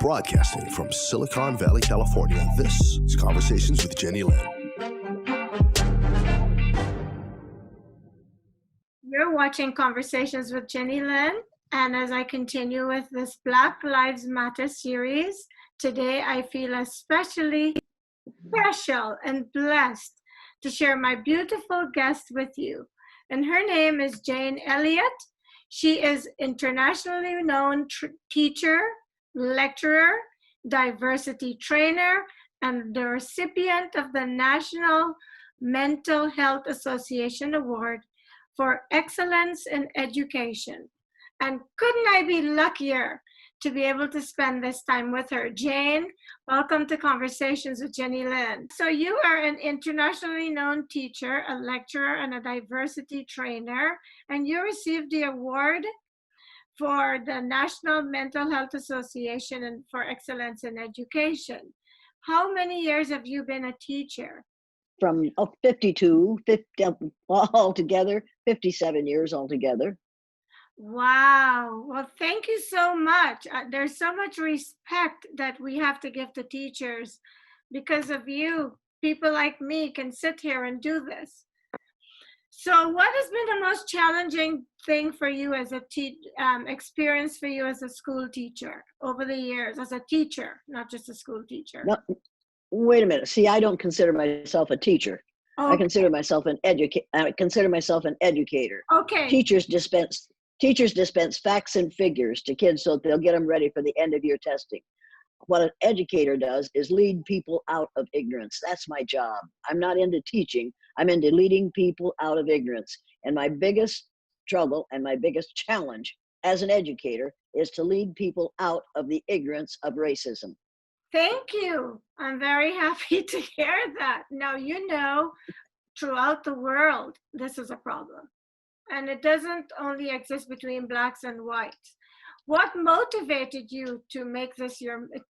Broadcasting from Silicon Valley, California, this is Conversations with Jennylyn. You're watching Conversations with Jennylyn, and as I continue with this Black Lives Matter series, today I feel especially special and blessed to share my beautiful guest with you. And her name is Elliott. She is internationally known teacher, lecturer, diversity trainer, and the recipient of the National Mental Health Association Award for Excellence in Education. And couldn't I be luckier to be able to spend this time with her? Jane, welcome to Conversations with Jennylyn. So you are an internationally known teacher, a lecturer, and a diversity trainer, and you received the award for the National Mental Health Association and for Excellence in Education. How many years have you been a teacher? From 52, 50, altogether, 57 years altogether. Wow. Well, thank you so much. There's so much respect that we have to give to teachers. Because of you, people like me can sit here and do this. So what has been the most challenging thing for you as a experience for you as a school teacher over the years, as a teacher, not just a school teacher? No, wait a minute. See, I don't consider myself a teacher. Okay. I consider myself an educator. Okay. Teachers dispense facts and figures to kids so that they'll get them ready for the end of year testing. What an educator does is lead people out of ignorance. That's my job. I'm not into teaching. I'm into leading people out of ignorance. And my biggest struggle and my biggest challenge as an educator is to lead people out of the ignorance of racism. Thank you. I'm very happy to hear that. Now, you know, throughout the world, this is a problem. And it doesn't only exist between blacks and whites. What motivated you to make this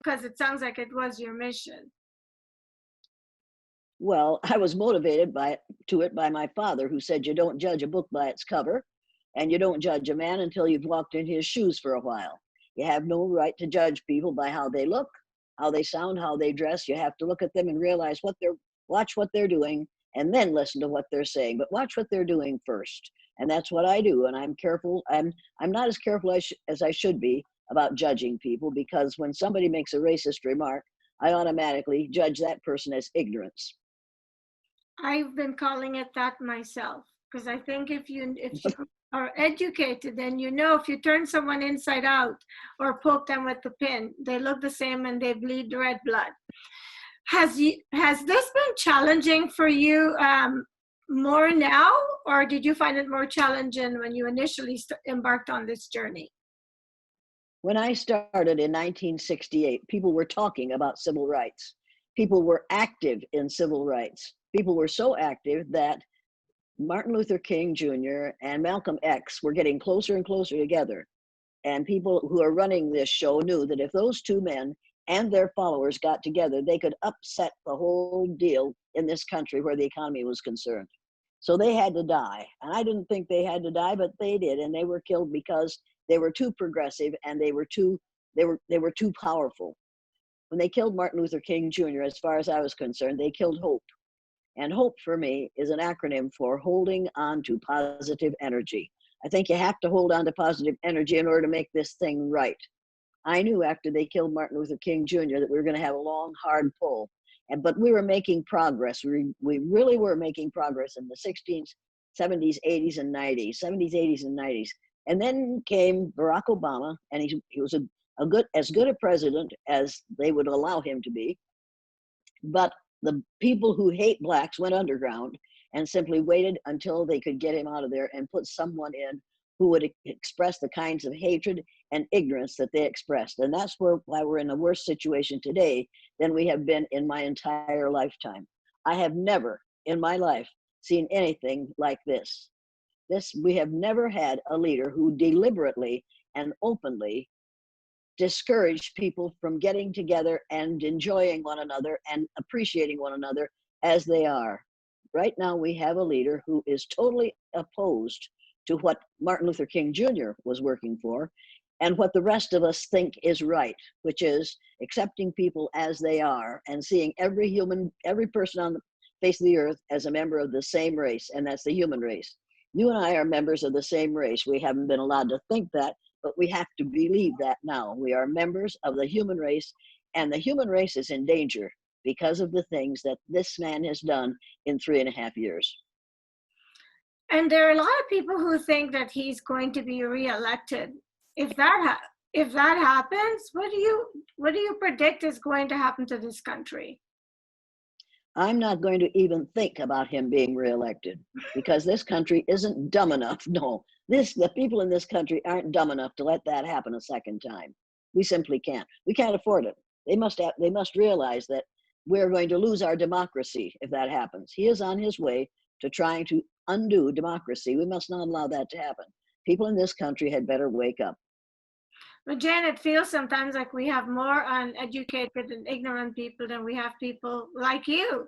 because it sounds like it was your mission? Well, I was motivated by my father, who said you don't judge a book by its cover, and you don't judge a man until you've walked in his shoes for a while. You have no right to judge people by how they look, how they sound, how they dress. You have to look at them and realize watch what they're doing, and then listen to what they're saying. But watch what they're doing first. And that's what I do. And I'm careful. I'm not as careful as I should be about judging people, because when somebody makes a racist remark, I automatically judge that person as ignorance. I've been calling it that myself, because I think if you are educated, then you know if you turn someone inside out or poke them with the pin, they look the same and they bleed red blood. Has this been challenging for you more now, or did you find it more challenging when you initially embarked on this journey? When I started in 1968, people were talking about civil rights. People were active in civil rights. People were so active that Martin Luther King Jr. and Malcolm X were getting closer and closer together. And people who are running this show knew that if those two men and their followers got together, they could upset the whole deal in this country where the economy was concerned. So they had to die. And I didn't think they had to die, but they did. And they were killed because they were too progressive and they were too powerful. When they killed Martin Luther King Jr., as far as I was concerned, they killed hope. And hope for me is an acronym for holding on to positive energy. I think you have to hold on to positive energy in order to make this thing right. I knew after they killed Martin Luther King Jr. that we were going to have a long, hard pull. But we were making progress. We really were making progress in the 60s, 70s, 80s, and 90s, 70s, 80s, and 90s. And then came Barack Obama, and he was as good a president as they would allow him to be. But the people who hate blacks went underground and simply waited until they could get him out of there and put someone in who would express the kinds of hatred and ignorance that they expressed. And that's why we're in a worse situation today than we have been in my entire lifetime. I have never in my life seen anything like this. We have never had a leader who deliberately and openly discouraged people from getting together and enjoying one another and appreciating one another as they are. Right now, we have a leader who is totally opposed to what Martin Luther King Jr. was working for. and what the rest of us think is right, which is accepting people as they are and seeing every person on the face of the earth as a member of the same race, and that's the human race. You and I are members of the same race. We haven't been allowed to think that, but we have to believe that now. We are members of the human race, and the human race is in danger because of the things that this man has done in 3.5 years. And there are a lot of people who think that he's going to be reelected. If that happens, what do you predict is going to happen to this country? I'm not going to even think about him being reelected because this country isn't dumb enough. No, the people in this country aren't dumb enough to let that happen a second time. We simply can't. We can't afford it. They must realize that we're going to lose our democracy if that happens. He is on his way to trying to undo democracy. We must not allow that to happen. People in this country had better wake up. But Jen, it feels sometimes like we have more uneducated and ignorant people than we have people like you,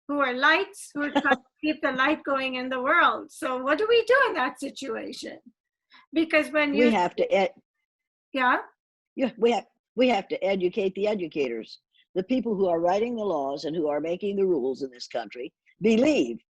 who are lights, who are trying to keep the light going in the world. So what do we do in that situation? Because when you... We have to... Yeah? Yeah, we have to educate the educators. The people who are writing the laws and who are making the rules in this country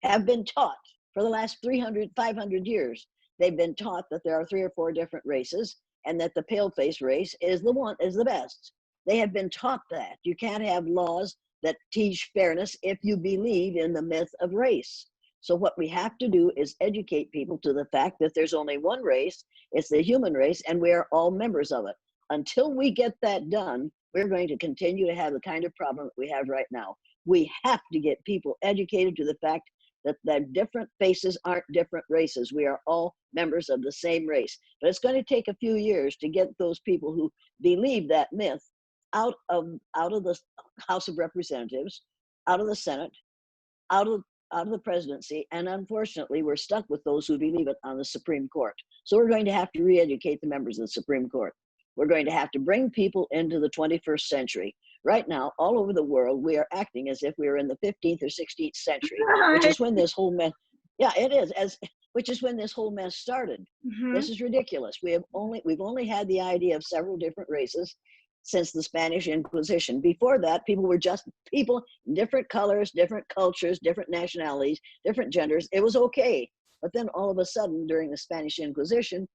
have been taught for the last 300, 500 years. They've been taught that there are 3 or 4 different races and that the pale-face race is the best. They have been taught that. You can't have laws that teach fairness if you believe in the myth of race. So what we have to do is educate people to the fact that there's only one race, it's the human race, and we are all members of it. Until we get that done, we're going to continue to have the kind of problem that we have right now. We have to get people educated to the fact that the different faces aren't different races. We are all members of the same race. But it's going to take a few years to get those people who believe that myth out of the House of Representatives, out of the Senate, out of the presidency, and unfortunately, we're stuck with those who believe it on the Supreme Court. So we're going to have to re-educate the members of the Supreme Court. We're going to have to bring people into the 21st century. Right now, all over the world, we are acting as if we were in the 15th or 16th century, which is when this whole mess, which is when this whole mess started. Mm-hmm. This is ridiculous. We've only had the idea of several different races since the Spanish Inquisition. Before that, people were just people, different colors, different cultures, different nationalities, different genders. It was okay. But then all of a sudden, during the Spanish Inquisition,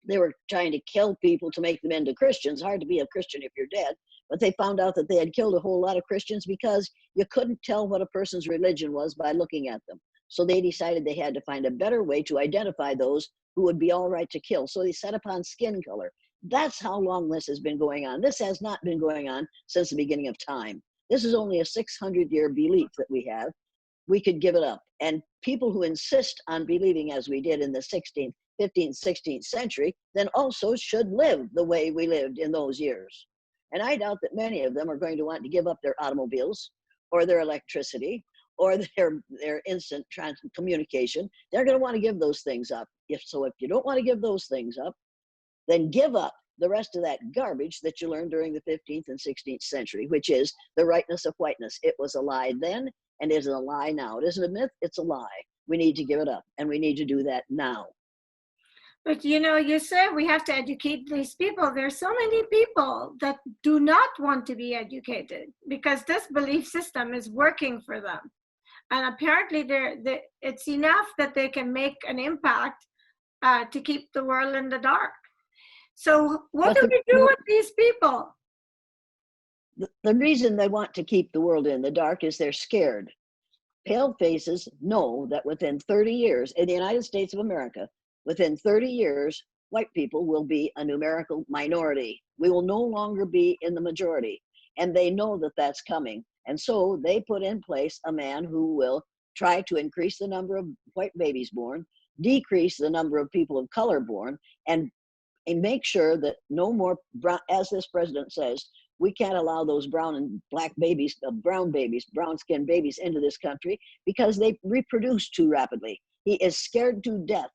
they were trying to kill people to make them into Christians. Hard to be a Christian if you're dead. But they found out that they had killed a whole lot of Christians because you couldn't tell what a person's religion was by looking at them. So they decided they had to find a better way to identify those who would be all right to kill. So they set upon skin color. That's how long this has been going on. This has not been going on since the beginning of time. This is only a 600-year belief that we have. We could give it up. And people who insist on believing as we did in the 16th, 15th, 16th century, then also should live the way we lived in those years. And I doubt that many of them are going to want to give up their automobiles or their electricity or their instant communication. They're going to want to give those things up. If you don't want to give those things up, then give up the rest of that garbage that you learned during the 15th and 16th century, which is the rightness of whiteness. It was a lie then, and it is a lie now. It isn't a myth, it's a lie. We need to give it up, and we need to do that now. But you said we have to educate these people. There's so many people that do not want to be educated because this belief system is working for them. And apparently it's enough that they can make an impact to keep the world in the dark. So what do we do with these people? The reason they want to keep the world in the dark is they're scared. Pale faces know that within 30 years in the United States of America, within 30 years, white people will be a numerical minority. We will no longer be in the majority. And they know that that's coming. And so they put in place a man who will try to increase the number of white babies born, decrease the number of people of color born, and make sure that no more, as this president says, we can't allow those brown and black babies, brown-skinned babies into this country because they reproduce too rapidly. He is scared to death.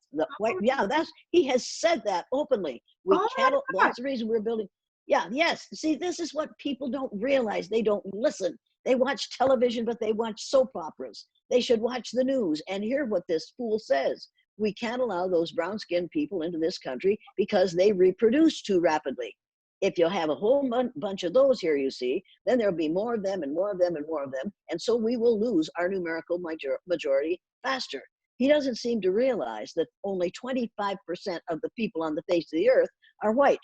He has said that openly. That's the reason we're building. Yes. See, this is what people don't realize. They don't listen. They watch television, but they watch soap operas. They should watch the news and hear what this fool says. We can't allow those brown-skinned people into this country because they reproduce too rapidly. If you have a whole bunch of those here, you see, then there'll be more of them and more of them and more of them. And so we will lose our numerical majority faster. He doesn't seem to realize that only 25% of the people on the face of the earth are white.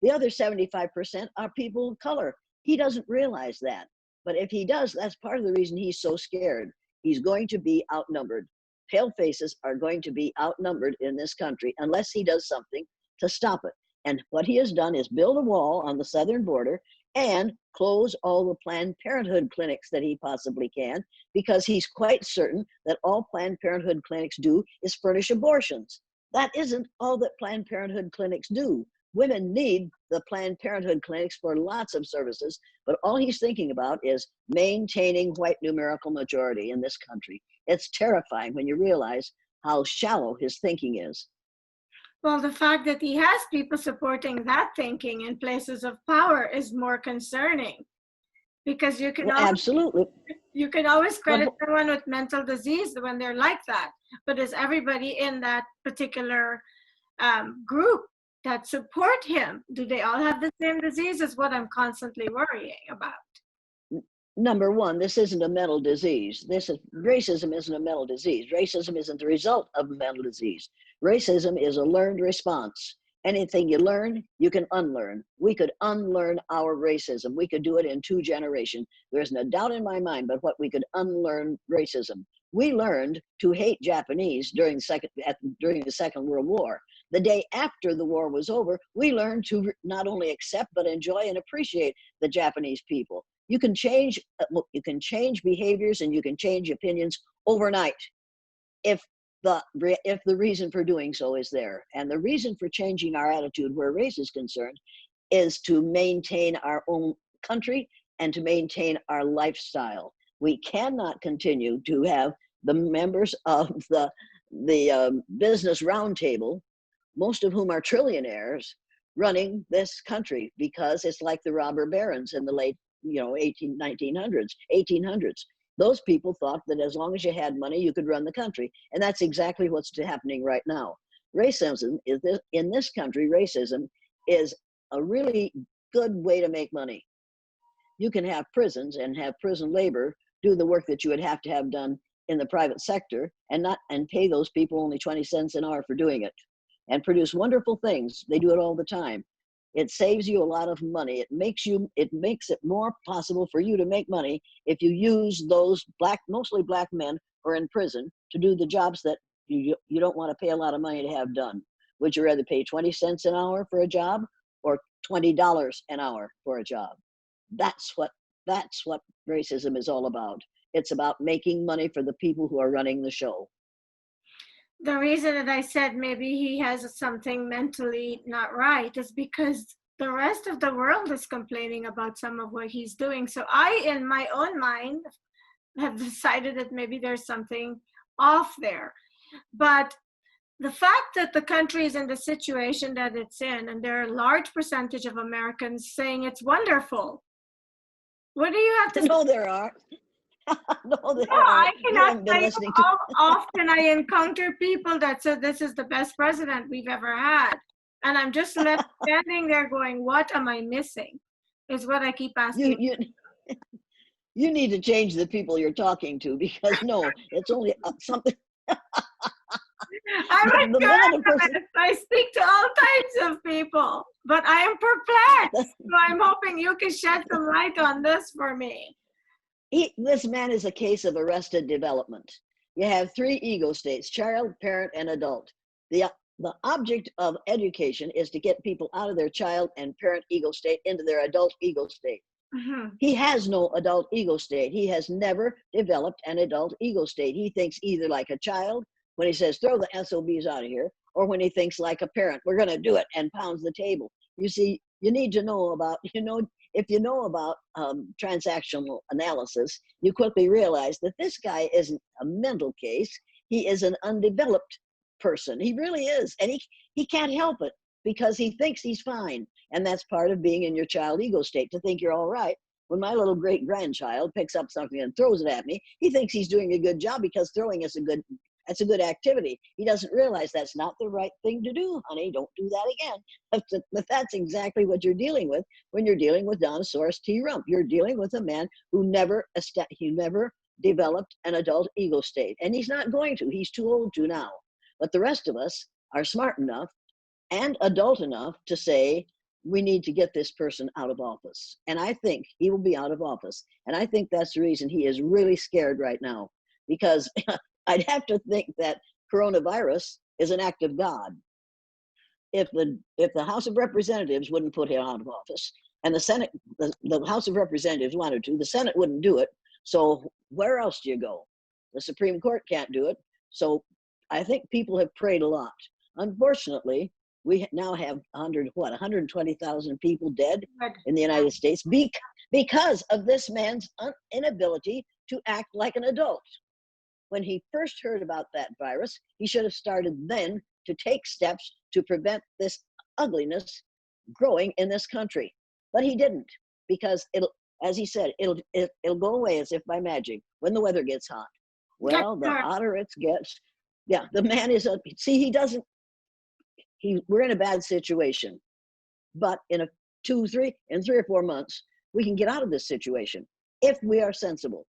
The other 75% are people of color. He doesn't realize that. But if he does, that's part of the reason he's so scared. He's going to be outnumbered. Pale faces are going to be outnumbered in this country unless he does something to stop it. And what he has done is build a wall on the southern border and close all the Planned Parenthood clinics that he possibly can, because he's quite certain that all Planned Parenthood clinics do is furnish abortions. That isn't all that Planned Parenthood clinics do. Women need the Planned Parenthood clinics for lots of services, but all he's thinking about is maintaining white numerical majority in this country. It's terrifying when you realize how shallow his thinking is. Well, the fact that he has people supporting that thinking in places of power is more concerning, because you can Absolutely. You can always credit someone with mental disease when they're like that, but is everybody in that particular group that support him, do they all have the same disease? Is what I'm constantly worrying about. Number one, this isn't a mental disease. Racism isn't a mental disease. Racism isn't the result of a mental disease. Racism is a learned response. Anything you learn, you can unlearn. We could unlearn our racism. We could do it in 2 generations. There's no doubt in my mind but what we could unlearn racism. We learned to hate Japanese during the Second World War. The day after the war was over, we learned to not only accept but enjoy and appreciate the Japanese people. You can change behaviors and you can change opinions overnight if the reason for doing so is there. And the reason for changing our attitude where race is concerned is to maintain our own country and to maintain our lifestyle. We cannot continue to have the members of the business roundtable, most of whom are trillionaires, running this country, because it's like the robber barons in the late 1800s. Those people thought that as long as you had money, you could run the country. And that's exactly what's happening right now. Racism is in this country, racism is a really good way to make money. You can have prisons and have prison labor do the work that you would have to have done in the private sector and pay those people only 20 cents an hour for doing it and produce wonderful things. They do it all the time. It saves you a lot of money. It makes it more possible for you to make money if you use those mostly black men who are in prison to do the jobs that you don't want to pay a lot of money to have done. Would you rather pay 20 cents an hour for a job or $20 an hour for a job? That's what racism is all about. It's about making money for the people who are running the show. The reason that I said maybe he has something mentally not right is because the rest of the world is complaining about some of what he's doing. So I, in my own mind, have decided that maybe there's something off there. But the fact that the country is in the situation that it's in, and there are a large percentage of Americans saying it's wonderful. What do you have to say? No, there are. No, I cannot tell you how often I encounter people that said this is the best president we've ever had. And I'm just left standing there going, what am I missing? Is what I keep asking. You need to change the people you're talking to, because no, it's only something. I'm a journalist. I speak to all types of people, but I am perplexed. So I'm hoping you can shed some light on this for me. This man is a case of arrested development. You have 3 ego states: child, parent, and adult. The object of education is to get people out of their child and parent ego state into their adult ego state. Mm-hmm. He has no adult ego state. He has never developed an adult ego state. He thinks either like a child when he says, throw the SOBs out of here, or when he thinks like a parent, we're going to do it, and pounds the table. You see, you need to know about, if you know about transactional analysis, you quickly realize that this guy isn't a mental case. He is an undeveloped person. He really is. And he can't help it because he thinks he's fine. And that's part of being in your child ego state, to think you're all right. When my little great grandchild picks up something and throws it at me, he thinks he's doing a good job because throwing is a good That's a good activity. He doesn't realize that's not the right thing to do, honey. Don't do that again. But that's exactly what you're dealing with when you're dealing with Donosaurus T. Rump. You're dealing with a man who never developed an adult ego state. And he's not going to. He's too old to now. But the rest of us are smart enough and adult enough to say, we need to get this person out of office. And I think he will be out of office. And I think that's the reason he is really scared right now, because I'd have to think that coronavirus is an act of God. If the House of Representatives wouldn't put him out of office, and the Senate, the House of Representatives wanted to, the Senate wouldn't do it. So where else do you go? The Supreme Court can't do it. So I think people have prayed a lot. Unfortunately, we now have 120,000 people dead in the United States because of this man's inability to act like an adult. When he first heard about that virus, he should have started then to take steps to prevent this ugliness growing in this country. But he didn't, because as he said, it'll go away as if by magic when the weather gets hot. Well, the hotter it gets, yeah, the man is we're in a bad situation, but in 3 or 4 months, we can get out of this situation if we are sensible.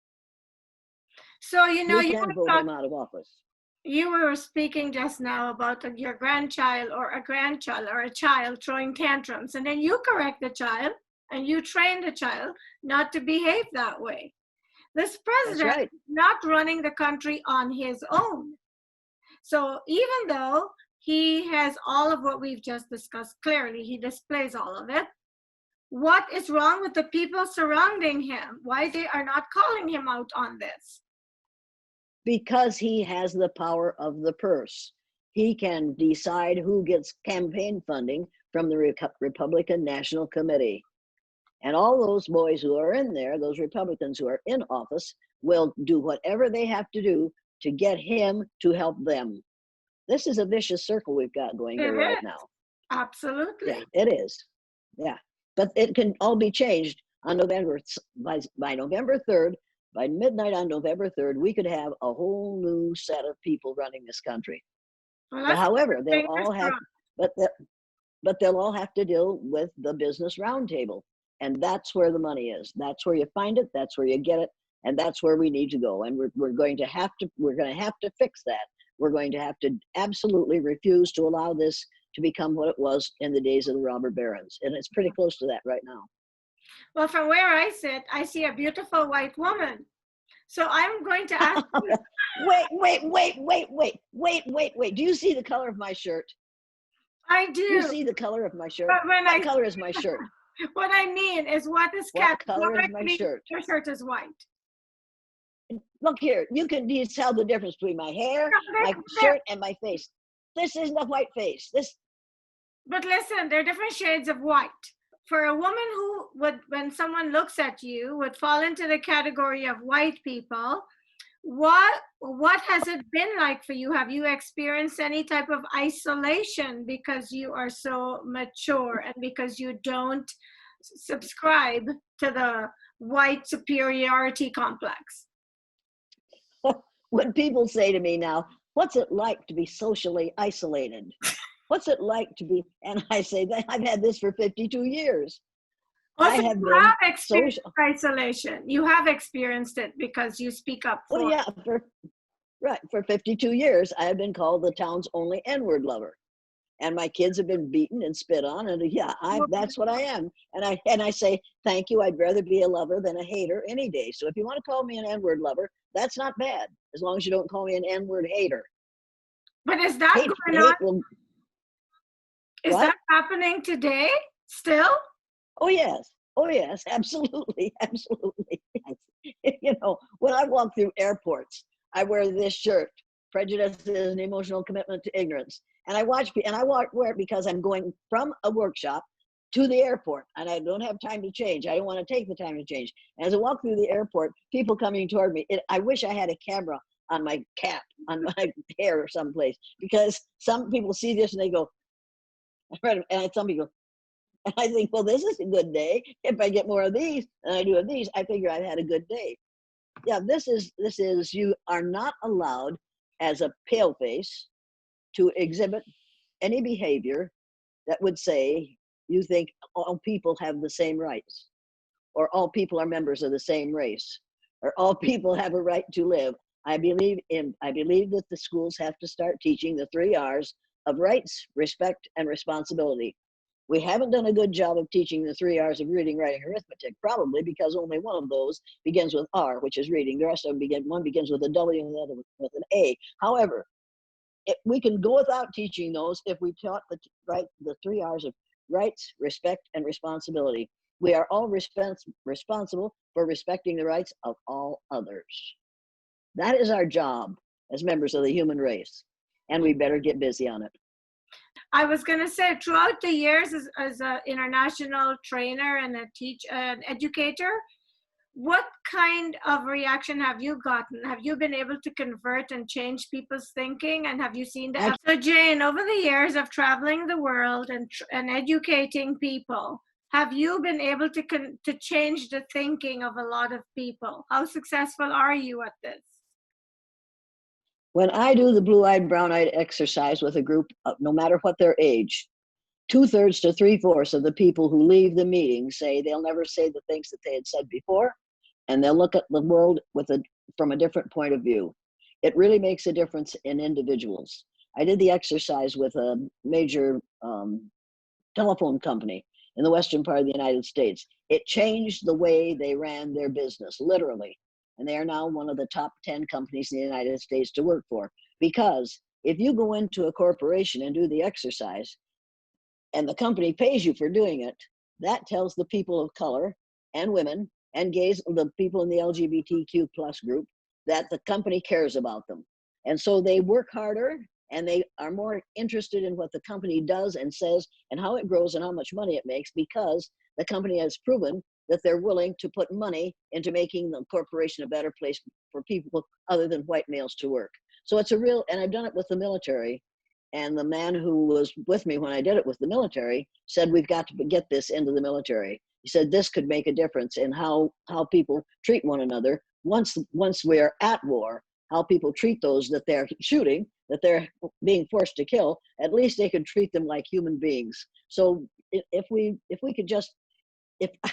So, we can vote him out of office. You were speaking just now about your grandchild or a grandchild or a child throwing tantrums, and then you correct the child and you train the child not to behave that way. This president is not running the country on his own. So even though he has all of what we've just discussed, clearly he displays all of it, what is wrong with the people surrounding him? Why they are not calling him out on this? Because he has the power of the purse. He can decide who gets campaign funding from the Republican National Committee. And all those boys who are in there, those Republicans who are in office, will do whatever they have to do to get him to help them. This is a vicious circle we've got going here right now. Absolutely. Yeah, it is. Yeah. But it can all be changed on by November 3rd. By midnight on November 3rd, we could have a whole new set of people running this country. Well, but however, they'll all have to deal with the business roundtable. And that's where the money is. That's where you find it. That's where you get it. And that's where we need to go. And we're going to have to fix that. We're going to have to absolutely refuse to allow this to become what it was in the days of the robber barons. And it's pretty close to that right now. Well, from where I sit, I see a beautiful white woman. So I'm going to ask you. Wait. Do you see the color of my shirt? I do. You see the color of my shirt? What color is my shirt? What I mean is what color is my shirt? Your shirt is white. Look here, you can tell the difference between my hair, my shirt, and my face. This isn't a white face. But listen, there are different shades of white. For a woman who would, when someone looks at you, would fall into the category of white people, what has it been like for you? Have you experienced any type of isolation because you are so mature and because you don't subscribe to the white superiority complex? When people say to me now, what's it like to be socially isolated? What's it like to be, and I say that I've had this for 52 years. Also, I have experienced isolation. You have experienced it because you speak up for. Well, yeah, for 52 years, I have been called the town's only N-word lover. And my kids have been beaten and spit on, and yeah, that's what I am. And I say, thank you, I'd rather be a lover than a hater any day. So if you want to call me an N-word lover, that's not bad, as long as you don't call me an N-word hater. But is that going on? Is that happening today still? Oh yes, absolutely. Yes. You know, when I walk through airports, I wear this shirt, prejudice is an emotional commitment to ignorance. And I wear it because I'm going from a workshop to the airport and I don't have time to change. I don't want to take the time to change. And as I walk through the airport, people coming toward me, I wish I had a camera on my cap, on my hair or someplace, because some people see this and they go, and some people, and I think, well, this is a good day. If I get more of these than I do of these, I figure I've had a good day. Yeah, this is, you are not allowed as a paleface to exhibit any behavior that would say you think all people have the same rights, or all people are members of the same race, or all people have a right to live. I believe that the schools have to start teaching the 3 R's of rights, respect, and responsibility. We haven't done a good job of teaching the 3 R's of reading, writing, arithmetic, probably because only one of those begins with R, which is reading. The rest of them one begins with a W and the other with an A. However, we can go without teaching those if we taught the 3 R's of rights, respect, and responsibility. We are all responsible for respecting the rights of all others. That is our job as members of the human race, and we better get busy on it. I was going to say, throughout the years as an international trainer and an educator, what kind of reaction have you gotten? Have you been able to convert and change people's thinking? And have you seen that? So Jane, over the years of traveling the world and educating people, have you been able to change the thinking of a lot of people? How successful are you at this? When I do the blue-eyed, brown-eyed exercise with a group, no matter what their age, 2/3 to 3/4 of the people who leave the meeting say they'll never say the things that they had said before, and they'll look at the world from a different point of view. It really makes a difference in individuals. I did the exercise with a major telephone company in the western part of the United States. It changed the way they ran their business, literally. And they are now one of the top 10 companies in the United States to work for. Because if you go into a corporation and do the exercise, and the company pays you for doing it, that tells the people of color and women and gays, the people in the LGBTQ plus group, that the company cares about them. And so they work harder and they are more interested in what the company does and says and how it grows and how much money it makes, because the company has proven that they're willing to put money into making the corporation a better place for people other than white males to work. So it's a real, and I've done it with the military. And the man who was with me when I did it with the military said, we've got to get this into the military. He said, this could make a difference in how people treat one another. Once we're at war, how people treat those that they're shooting, that they're being forced to kill, at least they could treat them like human beings. So if we could just,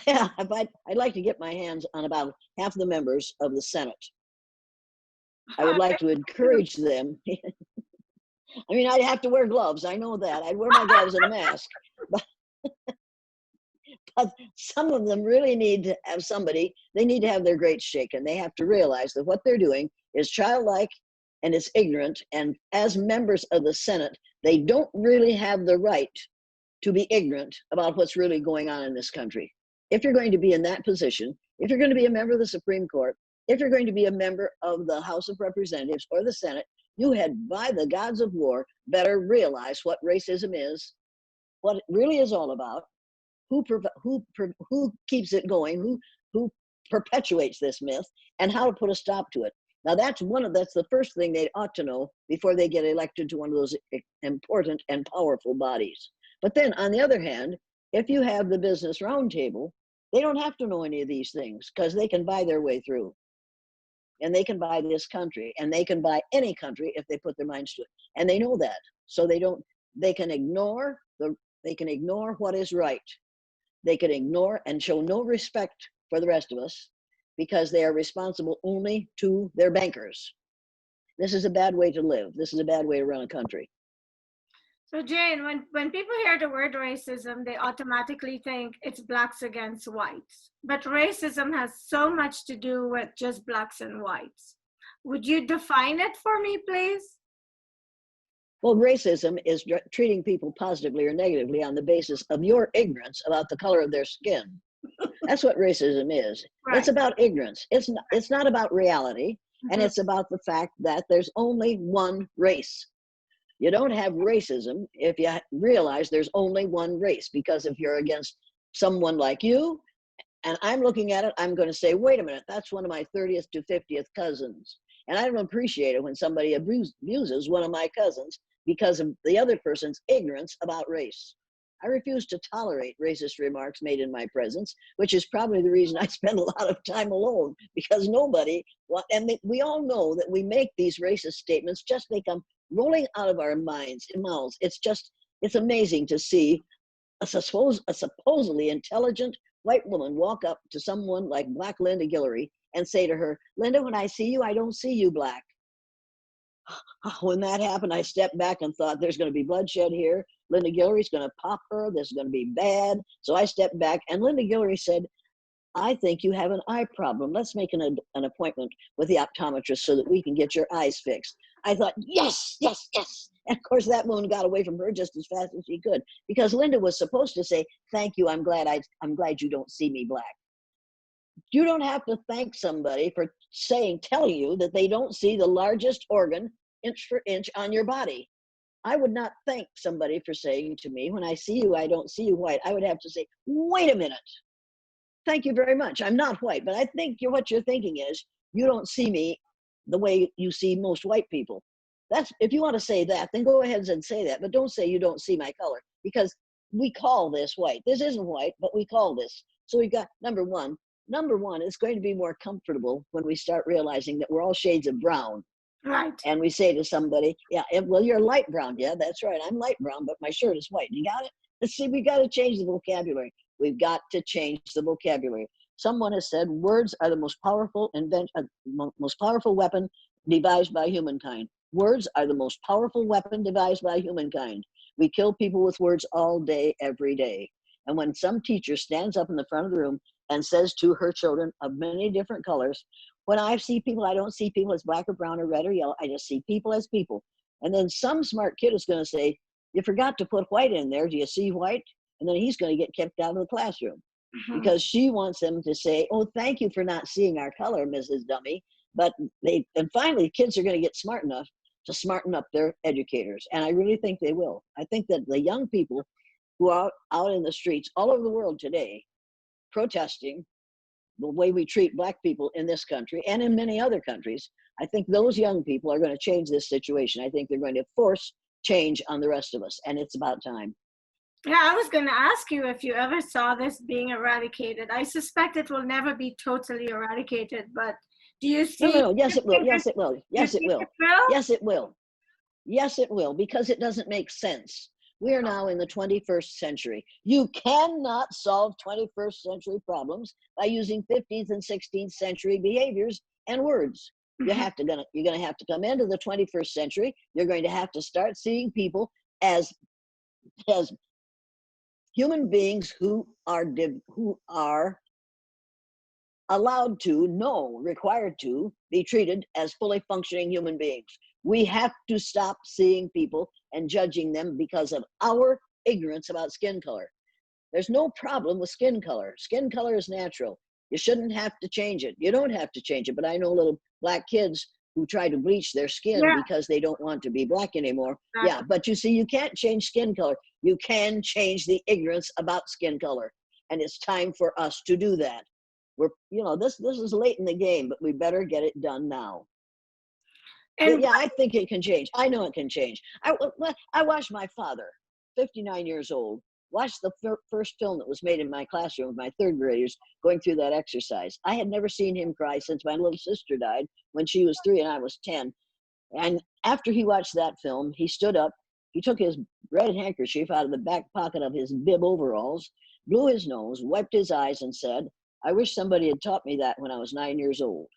I'd like to get my hands on about half the members of the Senate. I would like to encourage them. I mean, I'd have to wear gloves. I know that. I'd wear my gloves and a mask. But some of them really need to have they need to have their greats shaken. They have to realize that what they're doing is childlike and it's ignorant. And as members of the Senate, they don't really have the right to be ignorant about what's really going on in this country. If you're going to be in that position, if you're going to be a member of the Supreme Court, if you're going to be a member of the House of Representatives or the Senate, you had, by the gods of war, better realize what racism is, what it really is all about, who keeps it going, who perpetuates this myth, and how to put a stop to it. Now that's the first thing they ought to know before they get elected to one of those important and powerful bodies. But then on the other hand, if you have the Business Roundtable, they don't have to know any of these things because they can buy their way through. And they can buy this country, and they can buy any country if they put their minds to it. And they know that. So they can ignore what is right. They can ignore and show no respect for the rest of us because they are responsible only to their bankers. This is a bad way to live. This is a bad way to run a country. So Jane, when people hear the word racism, they automatically think it's blacks against whites. But racism has so much to do with just blacks and whites. Would you define it for me, please? Well, racism is treating people positively or negatively on the basis of your ignorance about the color of their skin. That's what racism is. Right. It's about ignorance. It's not about reality, and it's about the fact that there's only one race. You don't have racism if you realize there's only one race, because if you're against someone like you, and I'm looking at it, I'm going to say, wait a minute, that's one of my 30th to 50th cousins. And I don't appreciate it when somebody abuses one of my cousins because of the other person's ignorance about race. I refuse to tolerate racist remarks made in my presence, which is probably the reason I spend a lot of time alone, because nobody, we all know that we make these racist statements, just they come rolling out of our mouths. It's amazing to see a supposedly intelligent white woman walk up to someone like Black Linda Guillory and say to her, Linda, when I see you, I don't see you black. When that happened, I stepped back and thought, there's going to be bloodshed here. Linda Guillory's going to pop her. This is going to be bad. So I stepped back, and Linda Guillory said, I think you have an eye problem. Let's make an appointment with the optometrist so that we can get your eyes fixed. I thought, yes, yes, yes. And of course, that woman got away from her just as fast as she could, because Linda was supposed to say, thank you, I'm glad you don't see me black. You don't have to thank somebody for telling you that they don't see the largest organ inch for inch on your body. I would not thank somebody for saying to me, when I see you, I don't see you white. I would have to say, wait a minute. Thank you very much. I'm not white, but I think what you're thinking is, you don't see me the way you see most white people. If you want to say that, then go ahead and say that, but don't say you don't see my color, because we call this white. This isn't white, but we call this. So we've got number one. Number one, it's going to be more comfortable when we start realizing that we're all shades of brown. Right. And we say to somebody, yeah, well, you're light brown. Yeah, that's right. I'm light brown, but my shirt is white. You got it? Let's see, we got to change the vocabulary. We've got to change the vocabulary. Someone has said words are the most powerful weapon devised by humankind. Words are the most powerful weapon devised by humankind. We kill people with words all day, every day. And when some teacher stands up in the front of the room and says to her children of many different colors, when I see people, I don't see people as black or brown or red or yellow. I just see people as people. And then some smart kid is going to say, you forgot to put white in there. Do you see white? And then he's going to get kicked out of the classroom because she wants them to say, oh, thank you for not seeing our color, Mrs. Dummy. But finally, kids are going to get smart enough to smarten up their educators. And I really think they will. I think that the young people who are out in the streets all over the world today protesting the way we treat black people in this country and in many other countries, I think those young people are going to change this situation. I think they're going to force change on the rest of us, and it's about time. Yeah, I was going to ask you if you ever saw this being eradicated. I suspect it will never be totally eradicated, but do you see? No. Yes, it will. Yes, it will. Yes, it will. Yes, it will. Yes, it will, because it doesn't make sense. We are now in the 21st century. You cannot solve 21st century problems by using 15th and 16th century behaviors and words. You're going to have to come into the 21st century. You're going to have to start seeing people as human beings who are allowed to, required to be treated as fully functioning human beings. We have to stop seeing people and judging them because of our ignorance about skin color. There's no problem with skin color. Skin color is natural. You shouldn't have to change it. You don't have to change it, but I know little black kids who try to bleach their skin because they don't want to be black anymore. Exactly. Yeah, but you see, you can't change skin color. You can change the ignorance about skin color, and it's time for us to do that. This is late in the game, but we better get it done now. And yeah, I think it can change. I know it can change. I watched my father, 59 years old, watch the first film that was made in my classroom with my third graders going through that exercise. I had never seen him cry since my little sister died when she was 3 and I was 10. And after he watched that film, he stood up, he took his red handkerchief out of the back pocket of his bib overalls, blew his nose, wiped his eyes, and said, I wish somebody had taught me that when I was 9 years old.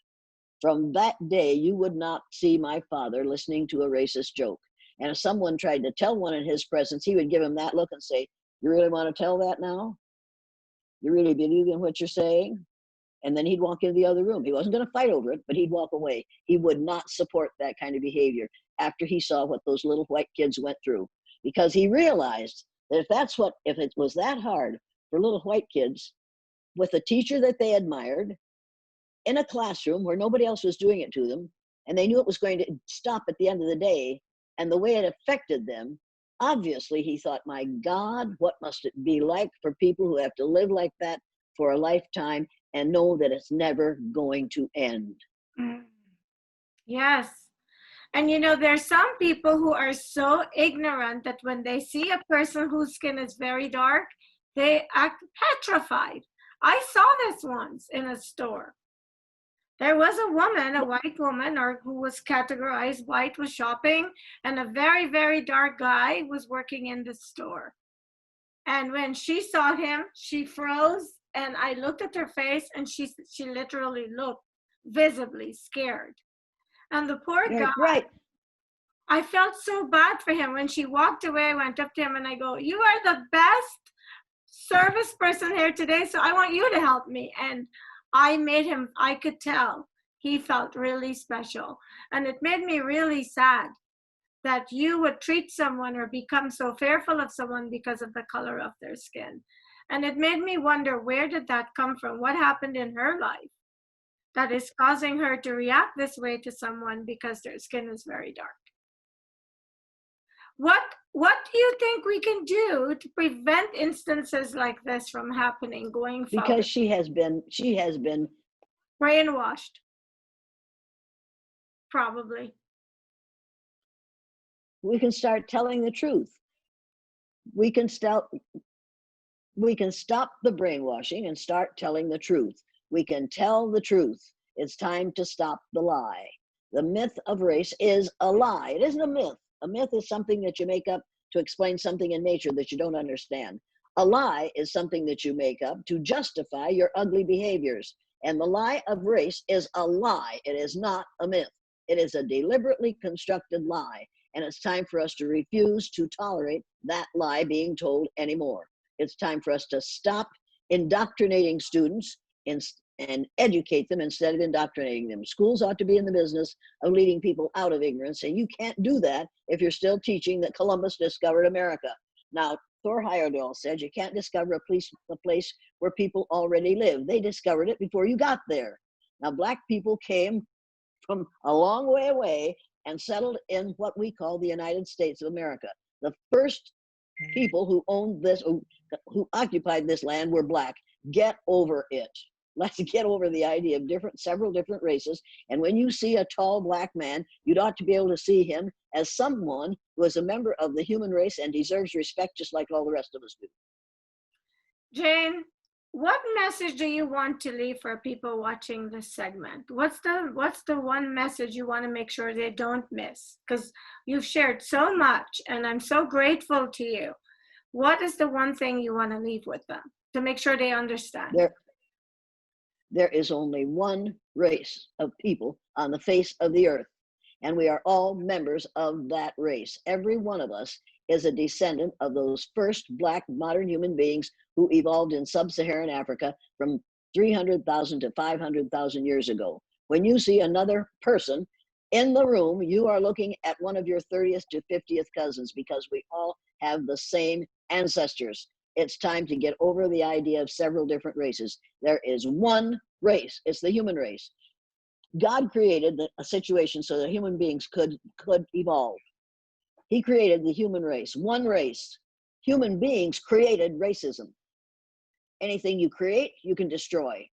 From that day, you would not see my father listening to a racist joke. And if someone tried to tell one in his presence, he would give him that look and say, you really want to tell that now? You really believe in what you're saying? And then he'd walk into the other room. He wasn't going to fight over it, but he'd walk away. He would not support that kind of behavior after he saw what those little white kids went through, because he realized that if it was that hard for little white kids with a teacher that they admired in a classroom where nobody else was doing it to them, and they knew it was going to stop at the end of the day, and the way it affected them, obviously he thought, my God, what must it be like for people who have to live like that for a lifetime and know that it's never going to end. Yes. And you know, there's some people who are so ignorant that when they see a person whose skin is very dark, they act petrified. I saw this once in a store. There was a woman, a white woman, or who was categorized white, was shopping, and a very, very dark guy was working in the store. And when she saw him, she froze, and I looked at her face, and she literally looked visibly scared. And the poor guy, Right. I felt so bad for him. When she walked away, I went up to him and I go, "You are the best service person here today, so I want you to help me." And I made him, I could tell he felt really special. And it made me really sad that you would treat someone or become so fearful of someone because of the color of their skin. And it made me wonder, where did that come from? What happened in her life that is causing her to react this way to someone because their skin is very dark? What do you think we can do to prevent instances like this from happening going forward? Because she has been brainwashed. Probably. We can start telling the truth. We can stop the brainwashing and start telling the truth. We can tell the truth. It's time to stop the lie. The myth of race is a lie. It isn't a myth. A myth is something that you make up to explain something in nature that you don't understand. A lie is something that you make up to justify your ugly behaviors. And the lie of race is a lie. It is not a myth. It is a deliberately constructed lie. And it's time for us to refuse to tolerate that lie being told anymore. It's time for us to stop indoctrinating students and educate them instead of indoctrinating them. Schools ought to be in the business of leading people out of ignorance, and you can't do that if you're still teaching that Columbus discovered America. Now, Thor Heyerdahl said you can't discover a place where people already live. They discovered it before you got there. Now, Black people came from a long way away and settled in what we call the United States of America. The first people who owned this, who occupied this land, were Black. Get over it. Let's get over the idea of several different races. And when you see a tall Black man, you'd ought to be able to see him as someone who is a member of the human race and deserves respect just like all the rest of us do. Jane, what message do you want to leave for people watching this segment? What's the one message you want to make sure they don't miss? Because you've shared so much, and I'm so grateful to you. What is the one thing you want to leave with them to make sure they understand? There is only one race of people on the face of the earth, and we are all members of that race. Every one of us is a descendant of those first Black modern human beings who evolved in sub-Saharan Africa from 300,000 to 500,000 years ago. When you see another person in the room, you are looking at one of your 30th to 50th cousins, because we all have the same ancestors. It's time to get over the idea of several different races. There is one race. It's the human race. God created a situation so that human beings could evolve. He created the human race, one race. Human beings created racism. Anything you create, you can destroy.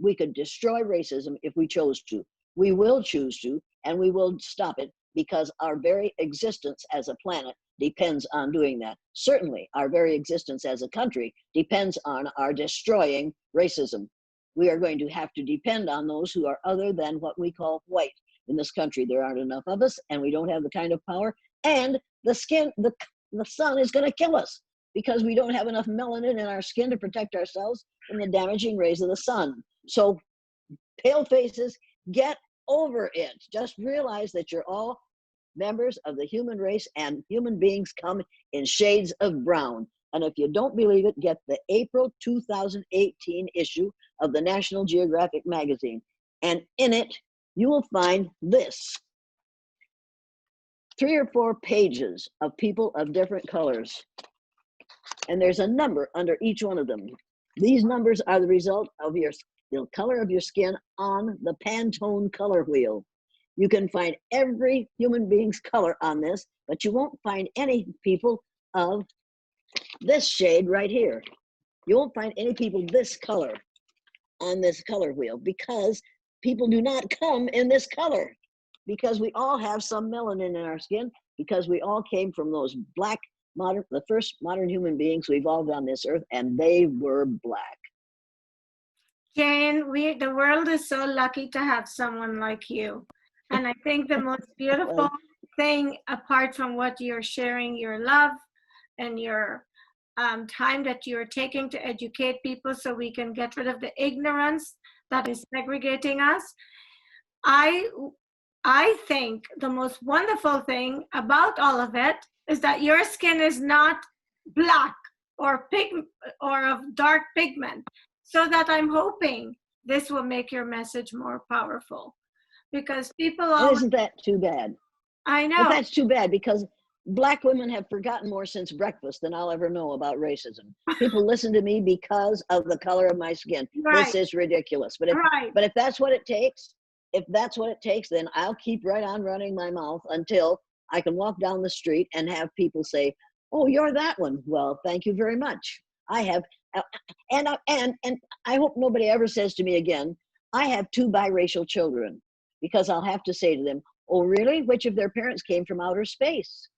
We could destroy racism if we chose to. We will choose to, and we will stop it, because our very existence as a planet depends on doing that. Certainly, our very existence as a country depends on our destroying racism. We are going to have to depend on those who are other than what we call white in this country. There aren't enough of us, and we don't have the kind of power. And the sun is going to kill us, because we don't have enough melanin in our skin to protect ourselves from the damaging rays of the sun. So, pale faces, get over it. Just realize that you're all members of the human race, and human beings come in shades of brown. And if you don't believe it, get the April 2018 issue of the National Geographic magazine. And in it, you will find this. 3 or 4 pages of people of different colors. And there's a number under each one of them. These numbers are the result of the color of your skin on the Pantone color wheel. You can find every human being's color on this, but you won't find any people of this shade right here. You won't find any people this color on this color wheel, because people do not come in this color, because we all have some melanin in our skin, because we all came from those black the first modern human beings who evolved on this earth, and they were black. Jane, the world is so lucky to have someone like you. And I think the most beautiful thing, apart from what you're sharing, your love and your time that you're taking to educate people so we can get rid of the ignorance that is segregating us. I think the most wonderful thing about all of it is that your skin is not black or of dark pigment. So that I'm hoping this will make your message more powerful, because people always, isn't that too bad? I know. But that's too bad, because black women have forgotten more since breakfast than I'll ever know about racism. People listen to me because of the color of my skin. Right. This is ridiculous. But if that's what it takes, then I'll keep right on running my mouth until I can walk down the street and have people say, "Oh, you're that one. Well, thank you very much. I have." And I hope nobody ever says to me again, "I have 2 biracial children," because I'll have to say to them, "Oh, really? Which of their parents came from outer space?"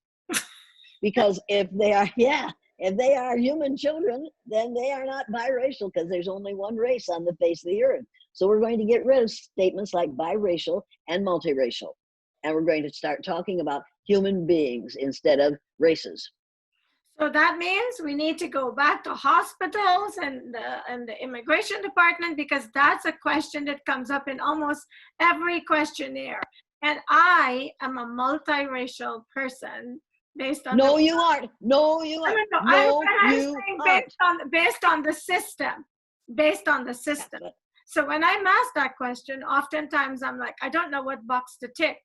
Because if they are human children, then they are not biracial, because there's only one race on the face of the earth. So we're going to get rid of statements like biracial and multiracial. And we're going to start talking about human beings instead of races. So that means we need to go back to hospitals and the immigration department, because that's a question that comes up in almost every questionnaire. And I am a multiracial person based on— No, you aren't. No, you aren't. No, you aren't. Based on the system. Based on the system. So when I'm asked that question, oftentimes I'm like, I don't know what box to tick,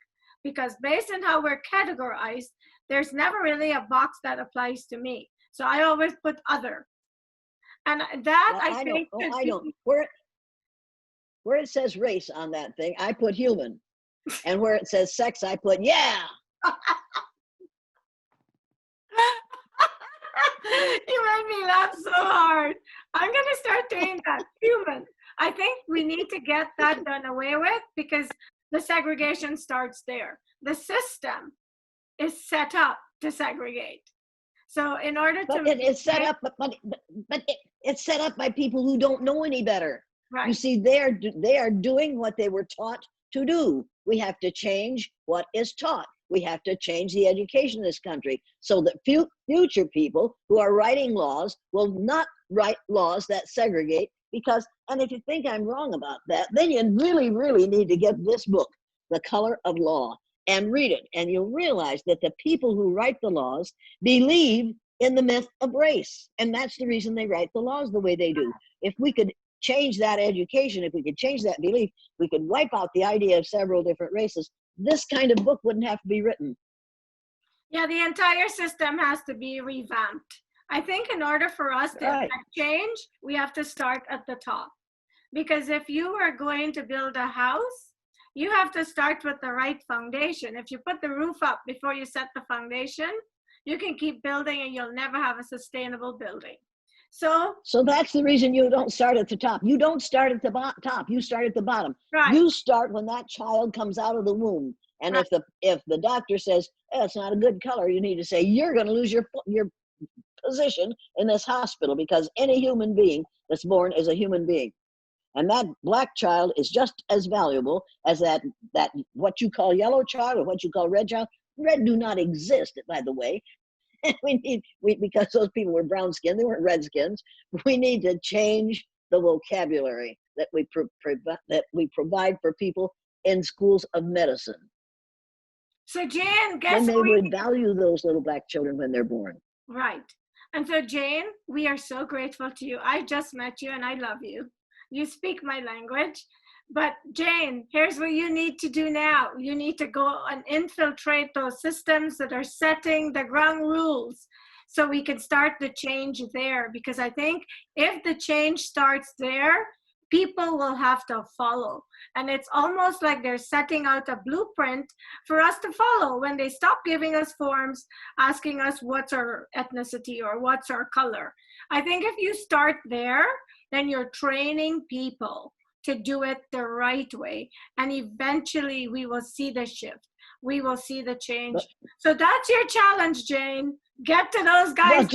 because based on how we're categorized, there's never really a box that applies to me. So I always put other. And that I think— I don't. Where it says race on that thing, I put human. And where it says sex, I put yeah. You made me laugh so hard. I'm going to start doing that. Human. I think we need to get that done away with, because the segregation starts there. The system is set up to segregate. So in order to— It's set up, but it's set up by people who don't know any better. Right. You see, they are doing what they were taught to do. We have to change what is taught. We have to change the education in this country so that future people who are writing laws will not write laws that segregate. And if you think I'm wrong about that, then you really, really need to get this book, The Color of Law, and read it. And you'll realize that the people who write the laws believe in the myth of race. And that's the reason they write the laws the way they do. If we could change that education, if we could change that belief, we could wipe out the idea of several different races. This kind of book wouldn't have to be written. Yeah, the entire system has to be revamped. I think in order for us to affect change, we have to start at the top. Because if you are going to build a house, you have to start with the right foundation. If you put the roof up before you set the foundation, you can keep building and you'll never have a sustainable building. So that's the reason you don't start at the top. You don't start at the top. You start at the bottom. Right. You start when that child comes out of the womb. And right. if the doctor says, "Oh, it's not a good color," you need to say, "You're going to lose your position in this hospital, because any human being that's born is a human being, and that black child is just as valuable as that what you call yellow child or what you call red child." Red do not exist, by the way. Because those people were brown skinned, they weren't redskins. We need to change the vocabulary that we provide for people in schools of medicine. So Jane, then they would value those little black children when they're born. Right. And so Jane, we are so grateful to you. I just met you and I love you. You speak my language. But Jane, here's what you need to do now. You need to go and infiltrate those systems that are setting the ground rules so we can start the change there. Because I think if the change starts there, people will have to follow. And it's almost like they're setting out a blueprint for us to follow when they stop giving us forms, asking us what's our ethnicity or what's our color. I think if you start there, then you're training people to do it the right way. And eventually we will see the shift. We will see the change. But, so that's your challenge, Jane. Get to those guys.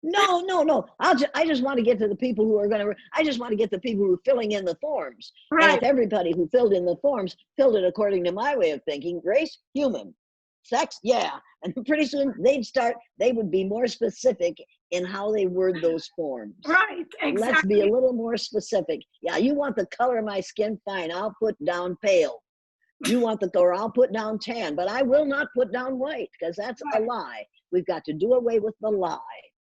well, no. I just want to get to the people who are going to, I just want to get the people who are filling in the forms. Right. And if everybody who filled in the forms filled it according to my way of thinking, race, human, sex, yeah. And pretty soon they would be more specific in how they word those forms. Right, exactly. Let's be a little more specific. Yeah, you want the color of my skin? Fine, I'll put down pale. You want the color, I'll put down tan, but I will not put down white because that's a lie. We've got to do away with the lie.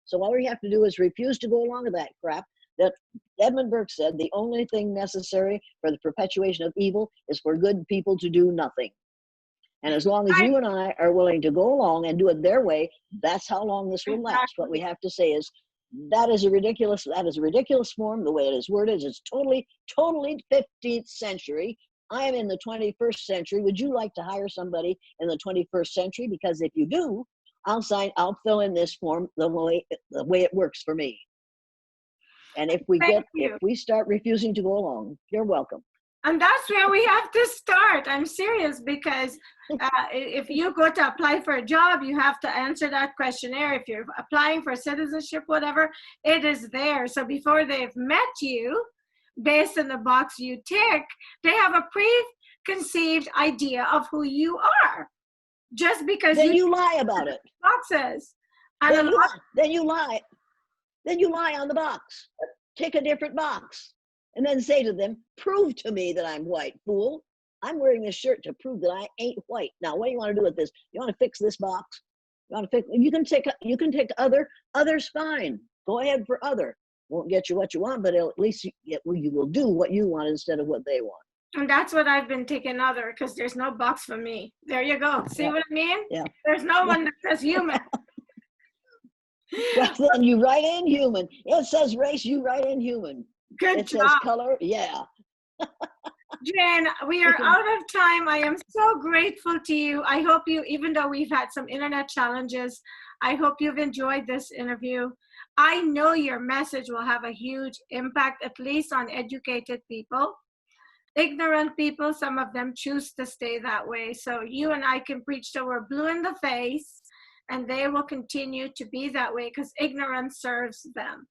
So all we have to do is refuse to go along with that crap that Edmund Burke said, the only thing necessary for the perpetuation of evil is for good people to do nothing. And as long as you and I are willing to go along and do it their way, that's how long this will last. What we have to say is, that is a ridiculous form. The way it is worded is totally 15th century. I am in the 21st century. Would you like to hire somebody in the 21st century? Because if you do, I'll fill in this form the way it works for me. And if we start refusing to go along, you're welcome. And that's where we have to start. I'm serious, because if you go to apply for a job, you have to answer that questionnaire. If you're applying for citizenship, whatever, it is there. So before they've met you, based on the box you tick, they have a preconceived idea of who you are. Just because you lie about it. Boxes. And then you lie on the box. Tick a different box. And then say to them, prove to me that I'm white, fool. I'm wearing this shirt to prove that I ain't white. Now, what do you want to do with this? You want to fix this box? You can take others, fine. Go ahead for other. Won't get you what you want, but at least you will do what you want instead of what they want. And that's what I've been taking other, because there's no box for me. There you go. See what I mean? Yeah. There's no one that says human. Well, then you write in human. It says race, you write in human. Good job. It says color, yeah. Jen, we are out of time. I am so grateful to you. I hope you, even though we've had some internet challenges, I hope you've enjoyed this interview. I know your message will have a huge impact, at least on educated people. Ignorant people, some of them choose to stay that way. So you and I can preach till we're blue in the face, and they will continue to be that way because ignorance serves them.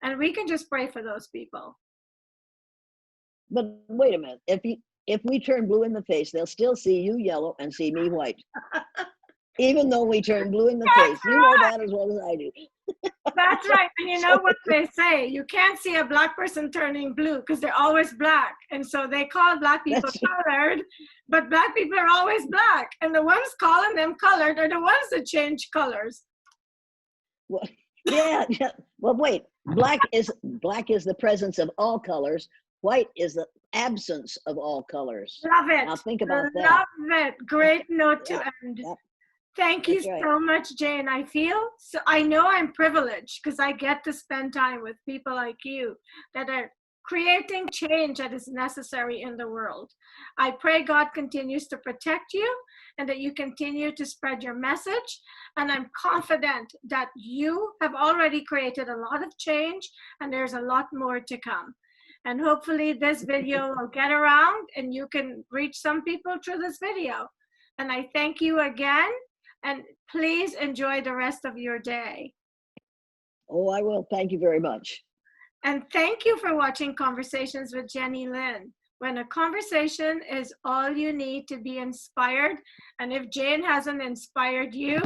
And we can just pray for those people. But wait a minute. If we turn blue in the face, they'll still see you yellow and see me white. Even though we turn blue in the face. You know that as well as I do. That's right. And you know what they say? You can't see a black person turning blue because they're always black. And so they call black people colored, but black people are always black. And the ones calling them colored are the ones that change colors. Well, yeah. Well, wait. Black is the presence of all colors. White is the absence of all colors. Love it. Now think about that. Love it. Great note to end. Yep. Thank you so much, Jane. I know I'm privileged because I get to spend time with people like you that are creating change that is necessary in the world. I pray God continues to protect you and that you continue to spread your message. And I'm confident that you have already created a lot of change and there's a lot more to come. And hopefully this video will get around and you can reach some people through this video. And I thank you again. And please enjoy the rest of your day. Oh, I will. Thank you very much. And thank you for watching Conversations with Jennylyn. When a conversation is all you need to be inspired, and if Jane hasn't inspired you,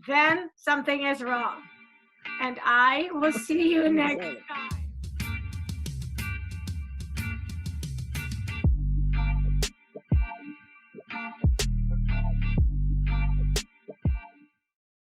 then something is wrong. And I will see you next time.